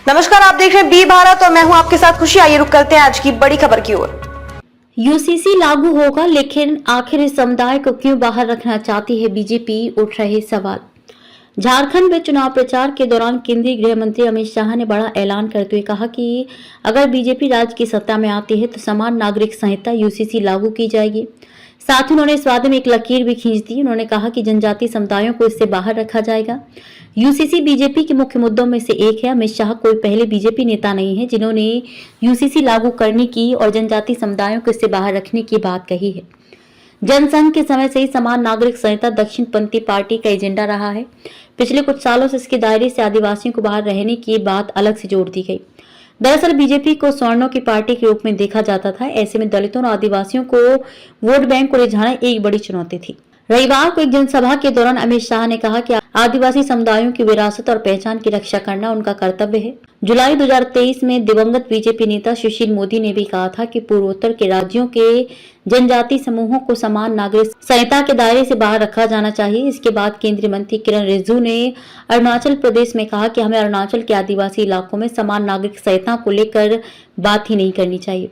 नमस्कार, आप देख रहे हैं बी भारत और मैं हूं आपके साथ खुशी। आइए रुक करते हैं आज की बड़ी खबर की ओर। यूसीसी लागू होगा, लेकिन आखिर इस समुदाय को क्यों बाहर रखना चाहती है बीजेपी, उठ रहे सवाल। झारखंड में चुनाव प्रचार के दौरान केंद्रीय गृह मंत्री अमित शाह ने बड़ा ऐलान करते हुए कहा कि अगर बीजेपी राज्य की सत्ता में आती है तो समान नागरिक संहिता यूसीसी लागू की जाएगी। साथ ही उन्होंने इस वादे में एक लकीर भी खींच दी। उन्होंने कहा कि जनजातीय समुदायों को इससे बाहर रखा जाएगा। यूसीसी बीजेपी के मुख्य मुद्दों में से एक है। अमित शाह कोई पहले बीजेपी नेता नहीं है जिन्होंने यूसीसी लागू करने की और जनजातीय समुदायों को इससे बाहर रखने की बात कही है। जनसंघ के समय से ही समान नागरिक संहिता दक्षिणपंथी पार्टी का एजेंडा रहा है। पिछले कुछ सालों से इसके दायरे से आदिवासियों को बाहर रहने की बात अलग से जोड़ दी गई। दरअसल बीजेपी को स्वर्णों की पार्टी के रूप में देखा जाता था। ऐसे में दलितों और आदिवासियों को वोट बैंक को रिझाना एक बड़ी चुनौती थी। रविवार को एक जनसभा के दौरान अमित शाह ने कहा कि आदिवासी समुदायों की विरासत और पहचान की रक्षा करना उनका कर्तव्य है। जुलाई 2023 में दिवंगत बीजेपी नेता सुशील मोदी ने भी कहा था कि पूर्वोत्तर के राज्यों के जनजातीय समूहों को समान नागरिक संहिता के दायरे से बाहर रखा जाना चाहिए। इसके बाद केंद्रीय मंत्री किरण रिजिजू ने अरुणाचल प्रदेश में कहा कि हमें अरुणाचल के आदिवासी इलाकों में समान नागरिक संहिता को लेकर बात ही नहीं करनी चाहिए।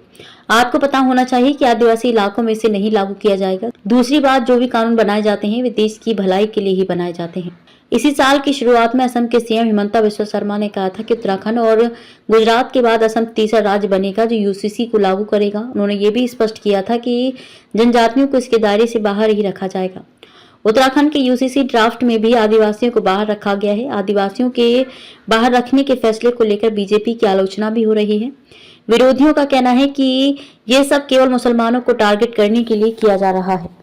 आपको पता होना चाहिए कि आदिवासी इलाकों में इसे नहीं लागू किया जाएगा। दूसरी बात, जो भी कानून बनाए जाते हैं वे देश की भलाई के लिए ही बनाए जाते हैं। इसी साल की शुरुआत में असम के सीएम हिमंता बिस्वा शर्मा ने कहा था कि उत्तराखंड और गुजरात के बाद असम तीसरा राज्य बनेगा जो यूसीसी को लागू करेगा। उन्होंने ये भी स्पष्ट किया था कि जनजातियों को इसके दायरे से बाहर ही रखा जाएगा। उत्तराखंड के यूसीसी ड्राफ्ट में भी आदिवासियों को बाहर रखा गया है। आदिवासियों के बाहर रखने के फैसले को लेकर बीजेपी की आलोचना भी हो रही है। विरोधियों का कहना है कि ये सब केवल मुसलमानों को टारगेट करने के लिए किया जा रहा है।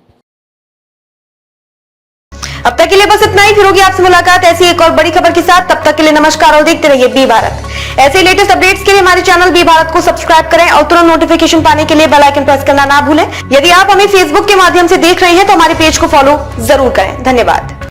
अब तक के लिए बस इतना ही। फिर होगी आपसे मुलाकात ऐसी एक और बड़ी खबर के साथ। तब तक के लिए नमस्कार और देखते रहिए बी भारत। ऐसे लेटेस्ट अपडेट्स के लिए हमारे चैनल बी भारत को सब्सक्राइब करें और तुरंत नोटिफिकेशन पाने के लिए बेल आइकन प्रेस करना ना भूलें। यदि आप हमें फेसबुक के माध्यम से देख रहे हैं तो हमारे पेज को फॉलो जरूर करें। धन्यवाद।